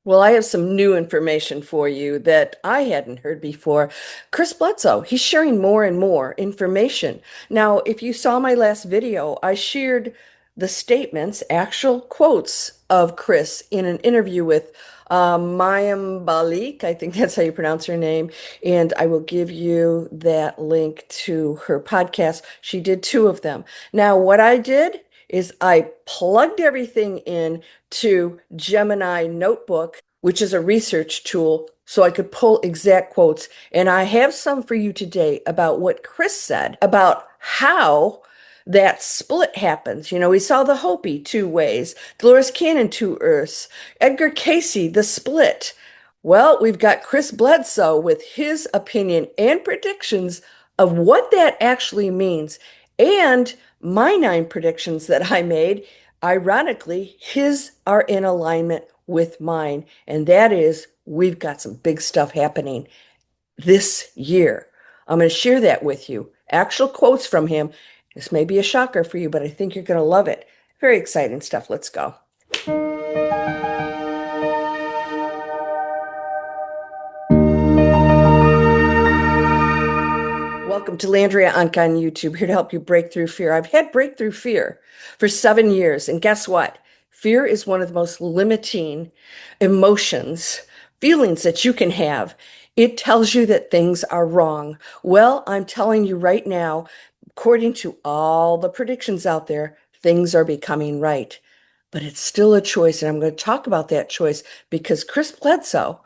Well, I have some new information for you that I hadn't heard before. Chris Bledsoe, he's sharing more and more information. Now, if you saw my last video, I shared the statements, actual quotes of Chris in an interview with Mayim Bialik. I think that's how you pronounce her name. And I will give you that link to her podcast. She did two of them. Now, what I did is I plugged everything in to Gemini Notebook, which is a research tool, so I could pull exact quotes. And I have some for you today about what Chris said about how that split happens. You know, we saw the Hopi two ways, Dolores Cannon two Earths, Edgar Casey, the split. Well, we've got Chris Bledsoe with his opinion and predictions of what that actually means. And my 9 predictions that I made, ironically, his are in alignment with mine. And that is, we've got some big stuff happening this year. I'm going to share that with you. Actual quotes from him. This may be a shocker for you, but I think you're going to love it. Very exciting stuff. Let's go. Welcome to Landria Onkka on YouTube, here to help you break through fear. I've had breakthrough fear for 7 years, and guess what? Fear is one of the most limiting emotions, feelings that you can have. It tells you that things are wrong. Well, I'm telling you right now, according to all the predictions out there, things are becoming right. But it's still a choice, and I'm going to talk about that choice because Chris Bledsoe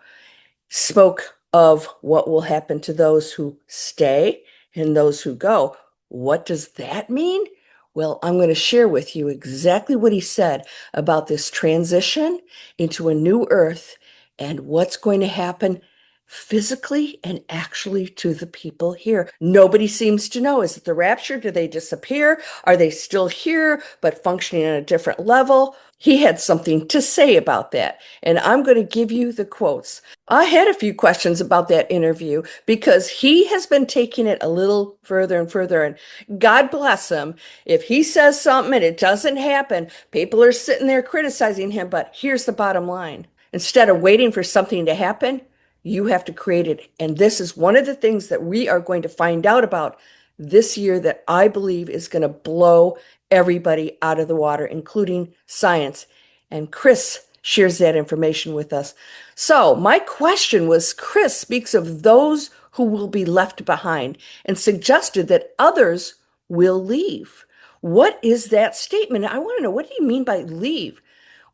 spoke of what will happen to those who stay and those who go. What does that mean? Well, I'm going to share with you exactly what he said about this transition into a new earth and what's going to happen physically and actually to the people here. Nobody seems to know. Is it the rapture? Do they disappear? Are they still here but functioning on a different level? He had something to say about that, and I'm going to give you the quotes. I had a few questions about that interview because he has been taking it a little further and further, and God bless him. If he says something and it doesn't happen, people are sitting there criticizing him, but here's the bottom line. Instead of waiting for something to happen, you have to create it. And this is one of the things that we are going to find out about this year that I believe is going to blow everybody out of the water, including science. And Chris shares that information with us. So my question was, Chris speaks of those who will be left behind and suggested that others will leave. What is that statement? I want to know, what do you mean by leave?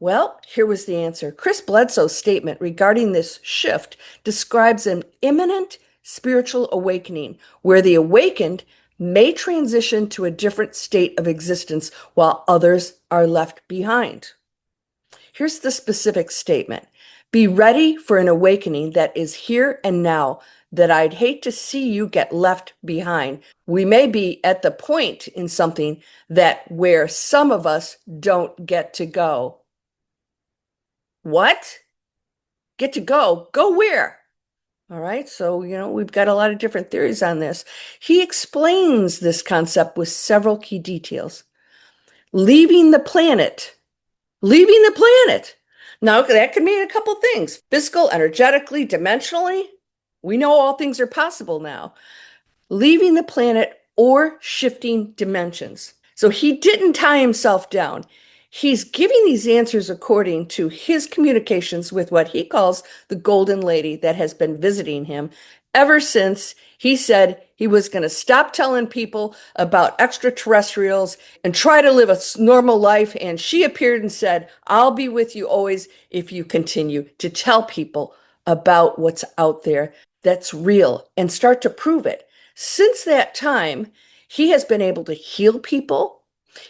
Well, here was the answer. Chris Bledsoe's statement regarding this shift describes an imminent spiritual awakening where the awakened may transition to a different state of existence while others are left behind. Here's the specific statement. Be ready for an awakening that is here and now, that I'd hate to see you get left behind. We may be at the point in something that where some of us don't get to go. What? Get to go? Go where? All right, so, we've got a lot of different theories on this. He explains this concept with several key details. Leaving the planet. Leaving the planet. Now, that could mean a couple things. Physical, energetically, dimensionally. We know all things are possible now. Leaving the planet or shifting dimensions. So he didn't tie himself down. He's giving these answers according to his communications with what he calls the Golden Lady that has been visiting him ever since he said he was going to stop telling people about extraterrestrials and try to live a normal life. And she appeared and said, I'll be with you always if you continue to tell people about what's out there that's real and start to prove it. Since that time, he has been able to heal people.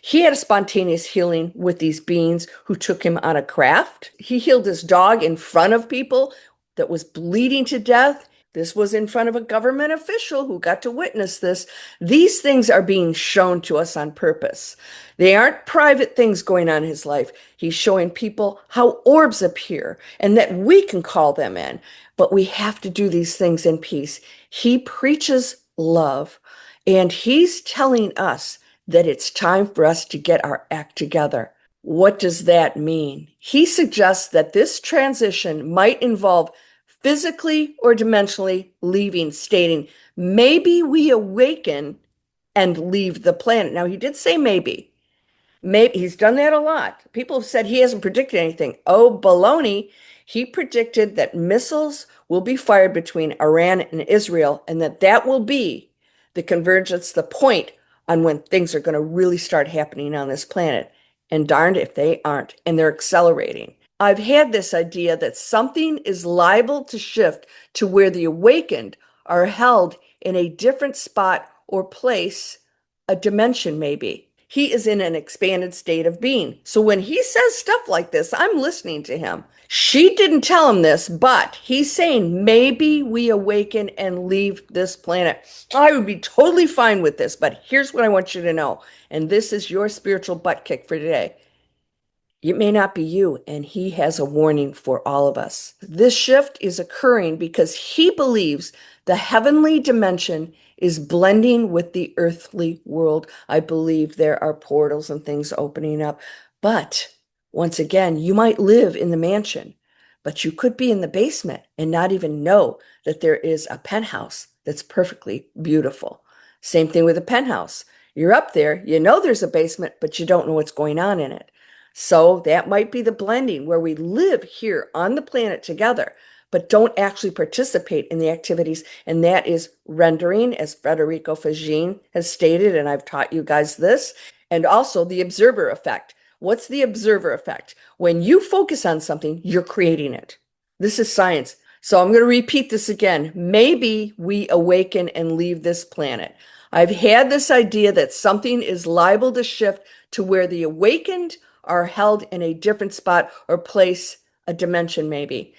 He had a spontaneous healing with these beings who took him on a craft. He healed his dog in front of people that was bleeding to death. This was in front of a government official who got to witness this. These things are being shown to us on purpose. They aren't private things going on in his life. He's showing people how orbs appear and that we can call them in. But we have to do these things in peace. He preaches love, and he's telling us that it's time for us to get our act together. What does that mean? He suggests that this transition might involve physically or dimensionally leaving, stating, maybe we awaken and leave the planet. Now, he did say maybe. Maybe he's done that a lot. People have said he hasn't predicted anything. Oh, baloney. He predicted that missiles will be fired between Iran and Israel, and that will be the convergence, the point on when things are going to really start happening on this planet. And darned if they aren't, and they're accelerating. I've had this idea that something is liable to shift to where the awakened are held in a different spot or place, a dimension maybe. He is in an expanded state of being. So when he says stuff like this, I'm listening to him. She didn't tell him this, but he's saying maybe we awaken and leave this planet. I would be totally fine with this, but here's what I want you to know. And this is your spiritual butt kick for today. It may not be you, and he has a warning for all of us. This shift is occurring because he believes the heavenly dimension is blending with the earthly world. I believe there are portals and things opening up. But once again, you might live in the mansion, but you could be in the basement and not even know that there is a penthouse that's perfectly beautiful. Same thing with a penthouse. You're up there, you know there's a basement, but you don't know what's going on in it. So that might be the blending where we live here on the planet together, but don't actually participate in the activities. And that is rendering, as Federico Fagin has stated, and I've taught you guys this, and also the observer effect. What's the observer effect? When you focus on something, you're creating it. This is science. So I'm going to repeat this again. Maybe we awaken and leave this planet. I've had this idea that something is liable to shift to where the awakened are held in a different spot or place, a dimension maybe.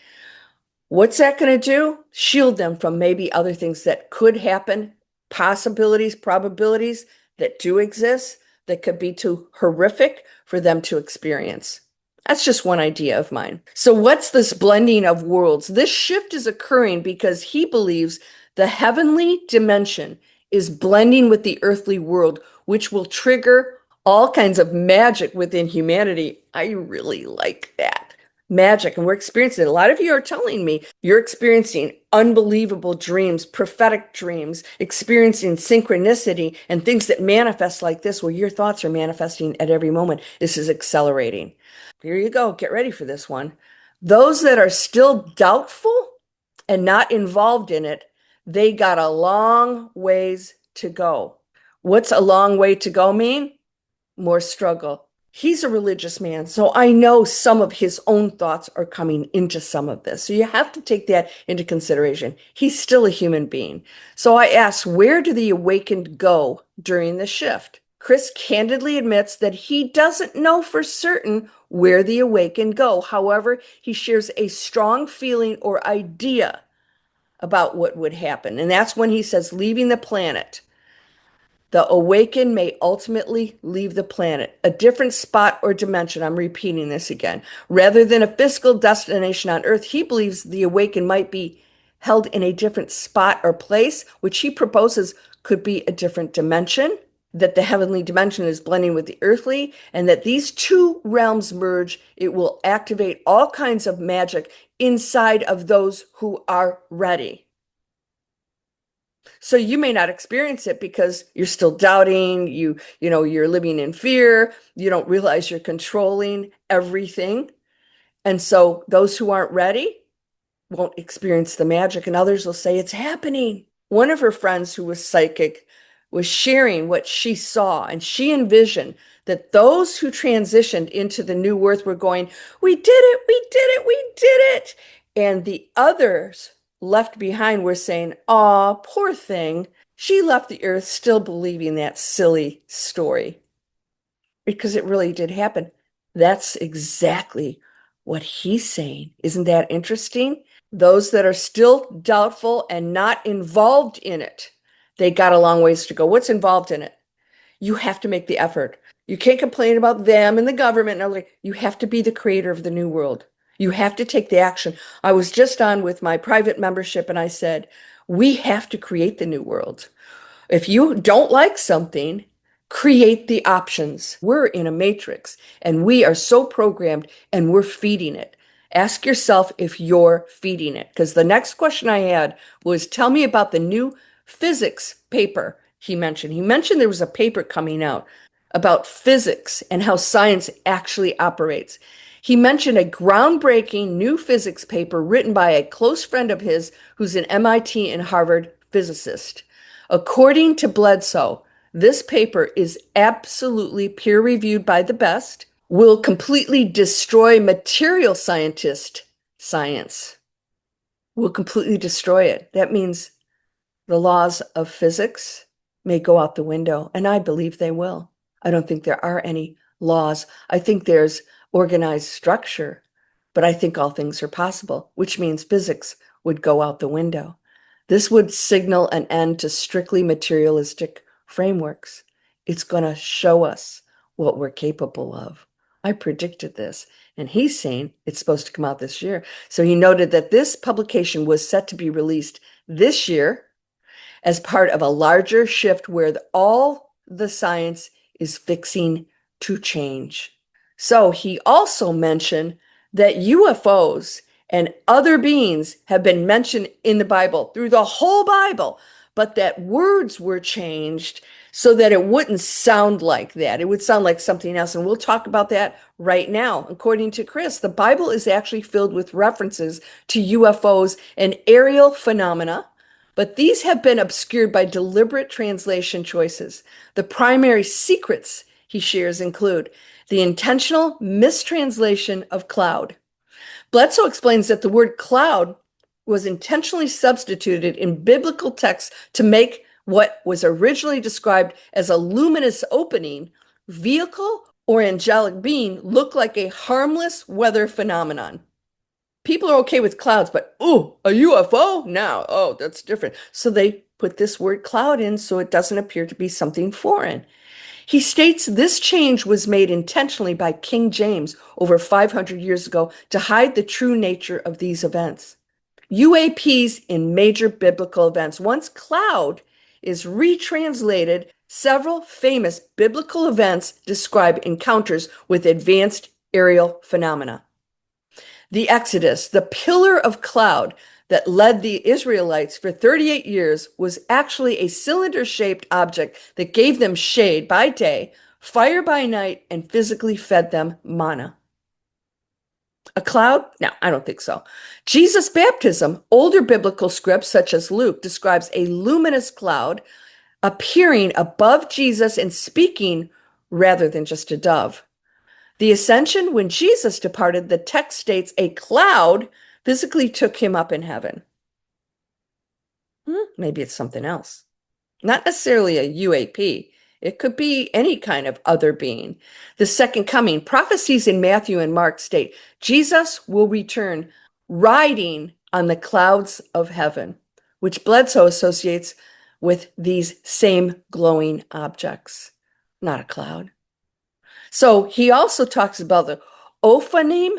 What's that going to do? Shield them from maybe other things that could happen, possibilities, probabilities that do exist that could be too horrific for them to experience. That's just one idea of mine. So what's this blending of worlds? This shift is occurring because he believes the heavenly dimension is blending with the earthly world, which will trigger all kinds of magic within humanity. I really like that. Magic, and we're experiencing it. A lot of you are telling me you're experiencing unbelievable dreams, prophetic dreams, experiencing synchronicity and things that manifest like this, where your thoughts are manifesting at every moment. This is accelerating. Here you go. Get ready for this one. Those that are still doubtful and not involved in it, they got a long ways to go. What's a long way to go mean? More struggle. He's a religious man, so I know some of his own thoughts are coming into some of this. So you have to take that into consideration. He's still a human being. So I asked, where do the awakened go during the shift? Chris candidly admits that he doesn't know for certain where the awakened go. However, he shares a strong feeling or idea about what would happen. And that's when he says leaving the planet. The awakened may ultimately leave the planet, a different spot or dimension. I'm repeating this again. Rather than a physical destination on Earth, he believes the awakened might be held in a different spot or place, which he proposes could be a different dimension, that the heavenly dimension is blending with the earthly, and that these two realms merge. It will activate all kinds of magic inside of those who are ready. So you may not experience it because you're still doubting, you're living in fear, you don't realize you're controlling everything. And so those who aren't ready won't experience the magic, and others will say it's happening. One of her friends who was psychic was sharing what she saw, and she envisioned that those who transitioned into the new earth were going, we did it, we did it, we did it. And the others left behind were saying, aw, poor thing. She left the earth still believing that silly story because it really did happen. That's exactly what he's saying. Isn't that interesting? Those that are still doubtful and not involved in it, they got a long ways to go. What's involved in it? You have to make the effort. You can't complain about them and the government. And you have to be the creator of the new world. You have to take the action. I was just on with my private membership and I said, we have to create the new world. If you don't like something, create the options. We're in a matrix and we are so programmed and we're feeding it. Ask yourself if you're feeding it. Because the next question I had was, tell me about the new physics paper he mentioned. He mentioned there was a paper coming out about physics and how science actually operates. He mentioned a groundbreaking new physics paper written by a close friend of his who's an MIT and Harvard physicist. According to Bledsoe, this paper is absolutely peer-reviewed by the best, will completely destroy material scientist science, will completely destroy it. That means the laws of physics may go out the window, and I believe they will. I don't think there are any laws. I think there's organized structure, but I think all things are possible, which means physics would go out the window. This would signal an end to strictly materialistic frameworks. It's going to show us what we're capable of. I predicted this, and he's saying it's supposed to come out this year. So he noted that this publication was set to be released this year as part of a larger shift where all the science is fixing to change. So he also mentioned that UFOs and other beings have been mentioned in the Bible, through the whole Bible, but that words were changed so that it wouldn't sound like that. It would sound like something else. And we'll talk about that right now. According to Chris, the Bible is actually filled with references to UFOs and aerial phenomena, but these have been obscured by deliberate translation choices. The primary secrets he shares include the intentional mistranslation of cloud. Bledsoe explains that the word cloud was intentionally substituted in biblical texts to make what was originally described as a luminous opening, vehicle, or angelic being look like a harmless weather phenomenon. People are okay with clouds, but ooh, a UFO? No, oh, that's different. So they put this word cloud in so it doesn't appear to be something foreign. He states this change was made intentionally by King James over 500 years ago to hide the true nature of these events. UAPs in major biblical events. Once cloud is retranslated, several famous biblical events describe encounters with advanced aerial phenomena. The Exodus, the pillar of cloud that led the Israelites for 38 years, was actually a cylinder-shaped object that gave them shade by day, fire by night, and physically fed them manna. A cloud? No, I don't think so. Jesus' baptism, older biblical scripts such as Luke describes a luminous cloud appearing above Jesus and speaking rather than just a dove. The Ascension, when Jesus departed, the text states a cloud physically took him up in heaven. Maybe it's something else. Not necessarily a UAP. It could be any kind of other being. The second coming, prophecies in Matthew and Mark state Jesus will return riding on the clouds of heaven, which Bledsoe associates with these same glowing objects, not a cloud. So he also talks about the Ofanim.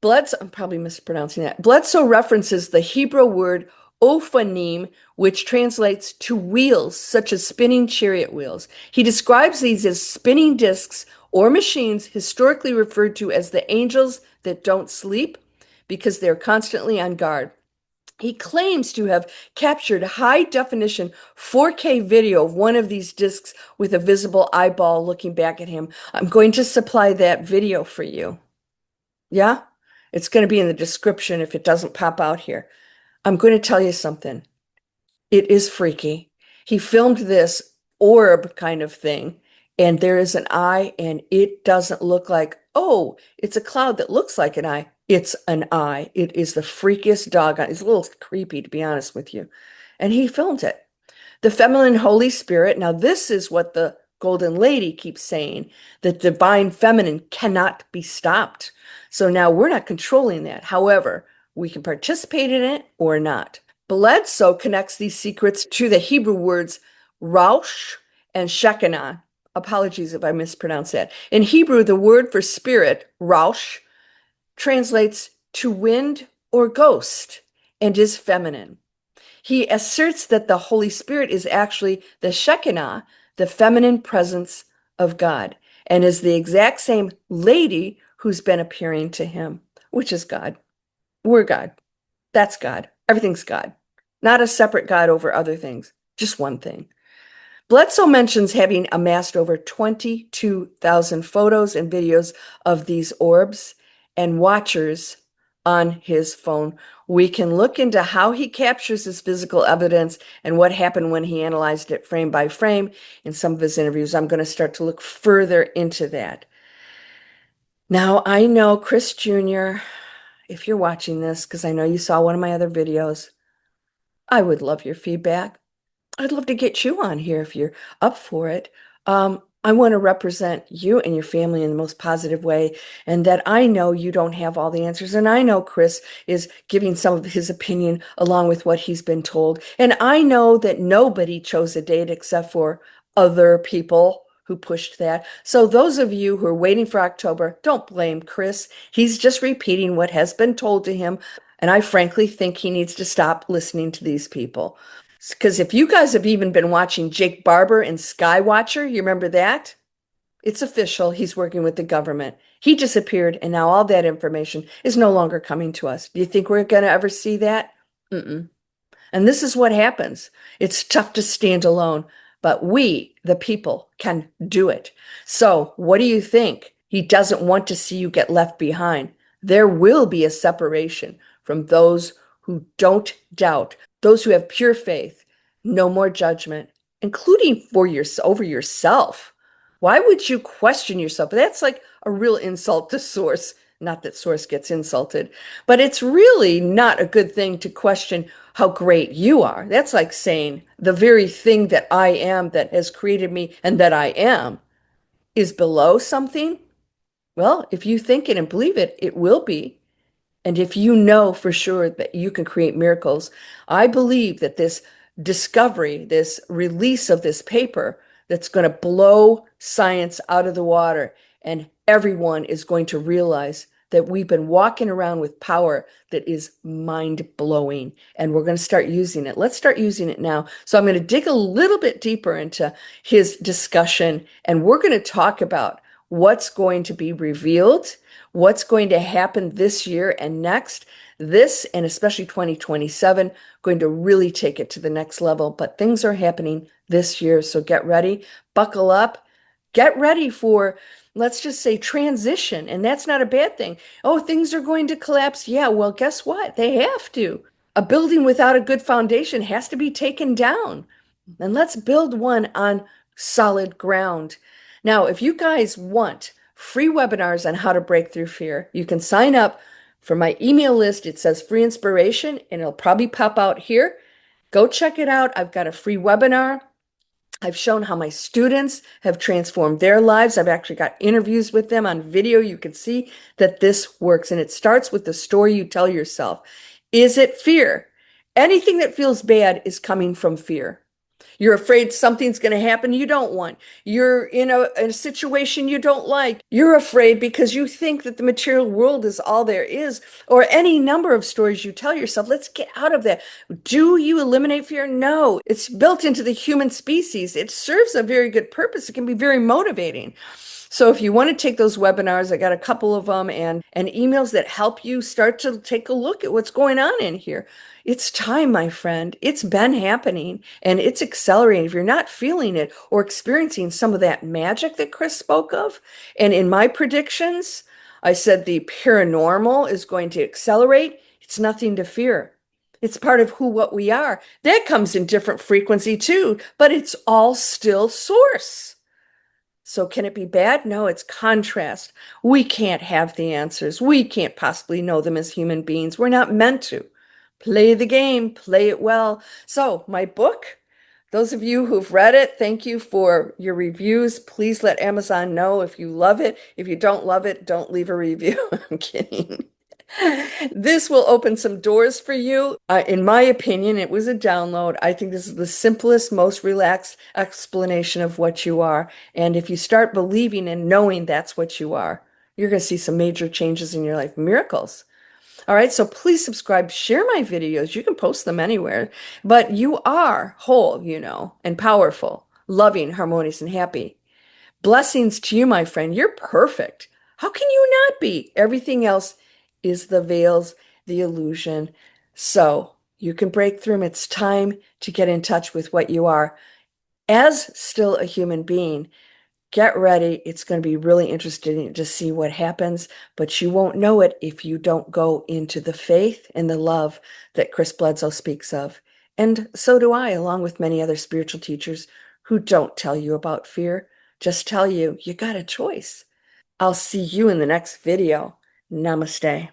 Bledsoe, I'm probably mispronouncing that. Bledsoe references the Hebrew word Ofanim, which translates to wheels, such as spinning chariot wheels. He describes these as spinning discs or machines historically referred to as the angels that don't sleep because they're constantly on guard. He claims to have captured high-definition 4K video of one of these discs with a visible eyeball looking back at him. I'm going to supply that video for you. Yeah? It's going to be in the description if it doesn't pop out here. I'm going to tell you something. It is freaky. He filmed this orb kind of thing, and there is an eye, and it doesn't look like, oh, it's a cloud that looks like an eye. It's an eye. It is the freakiest doggone. It's a little creepy, to be honest with you. And he filmed it. The feminine Holy Spirit. Now, this is what the Golden Lady keeps saying. The divine feminine cannot be stopped. So now we're not controlling that. However, we can participate in it or not. Bledsoe connects these secrets to the Hebrew words Raush and Shekinah. Apologies if I mispronounce that. In Hebrew, the word for spirit, Raush, translates to wind or ghost and is feminine. He asserts that the Holy Spirit is actually the Shekinah the feminine presence of God, and is the exact same lady who's been appearing to him, which is God. We're God. That's God. Everything's God. Not a separate God over other things, just one thing. Bledsoe mentions having amassed over 22,000 photos and videos of these orbs and watchers on his phone. We can look into how he captures his physical evidence and what happened when he analyzed it frame by frame in some of his interviews. I'm going to start to look further into that. Now, I know Chris Jr., if you're watching this, because I know you saw one of my other videos, I would love your feedback. I'd love to get you on here if you're up for it. I want to represent you and your family in the most positive way, and that I know you don't have all the answers. And I know Chris is giving some of his opinion along with what he's been told. And I know that nobody chose a date except for other people who pushed that. So those of you who are waiting for October, don't blame Chris. He's just repeating what has been told to him. And I frankly think he needs to stop listening to these people. Because if you guys have even been watching Jake Barber and Skywatcher, you remember that? It's official. He's working with the government. He disappeared, and now all that information is no longer coming to us. Do you think we're going to ever see that? Mm-mm. And this is what happens. It's tough to stand alone, but we, the people, can do it. So, what do you think? He doesn't want to see you get left behind. There will be a separation from those who don't doubt, those who have pure faith, no more judgment, including for over yourself. Why would you question yourself? That's like a real insult to Source. Not that Source gets insulted, but it's really not a good thing to question how great you are. That's like saying the very thing that I am, that has created me and that I am, is below something. Well, if you think it and believe it, it will be. And if you know for sure that you can create miracles, I believe that this discovery, this release of this paper, that's going to blow science out of the water, and everyone is going to realize that we've been walking around with power that is mind-blowing, and we're going to start using it. Let's start using it now. So I'm going to dig a little bit deeper into his discussion, and we're going to talk about what's going to be revealed, what's going to happen this year and next. This, and especially 2027, going to really take it to the next level. But things are happening this year, so get ready, buckle up, get ready for, let's just say, transition. And that's not a bad thing. Oh, things are going to collapse. Yeah, well, guess what? They have to. A building without a good foundation has to be taken down. And let's build one on solid ground. Now, if you guys want free webinars on how to break through fear, you can sign up for my email list. It says free inspiration, and it'll probably pop out here. Go check it out. I've got a free webinar. I've shown how my students have transformed their lives. I've actually got interviews with them on video. You can see that this works. And it starts with the story you tell yourself. Is it fear? Anything that feels bad is coming from fear. You're afraid something's going to happen you don't want. You're in a situation you don't like. You're afraid because you think that the material world is all there is, or any number of stories you tell yourself. Let's get out of that. Do you eliminate fear? No. It's built into the human species. It serves a very good purpose. It can be very motivating. So if you want to take those webinars, I got a couple of them and emails that help you start to take a look at what's going on in here. It's time, my friend. It's been happening and it's accelerating. If you're not feeling it or experiencing some of that magic that Chris spoke of, and in my predictions, I said the paranormal is going to accelerate. It's nothing to fear. It's part of what we are. That comes in different frequency too, but it's all still Source. So can it be bad? No, it's contrast. We can't have the answers. We can't possibly know them as human beings. We're not meant to. Play the game, play it well. So my book, those of you who've read it, thank you for your reviews. Please let Amazon know if you love it. If you don't love it, don't leave a review. I'm kidding. This will open some doors for you. In my opinion, it was a download. I think this is the simplest, most relaxed explanation of what you are. And if you start believing and knowing that's what you are, you're going to see some major changes in your life, miracles. All right, so please subscribe, share my videos. You can post them anywhere, but you are whole, and powerful. loving, harmonious, and happy. Blessings to you, my friend. You're perfect. How can you not be? Everything else is the veils, the illusion. So you can break through them. It's time to get in touch with what you are as still a human being. Get ready. It's going to be really interesting to see what happens, but you won't know it if you don't go into the faith and the love that Chris Bledsoe speaks of. And so do I, along with many other spiritual teachers who don't tell you about fear, just tell you you got a choice. I'll see you in the next video. Namaste.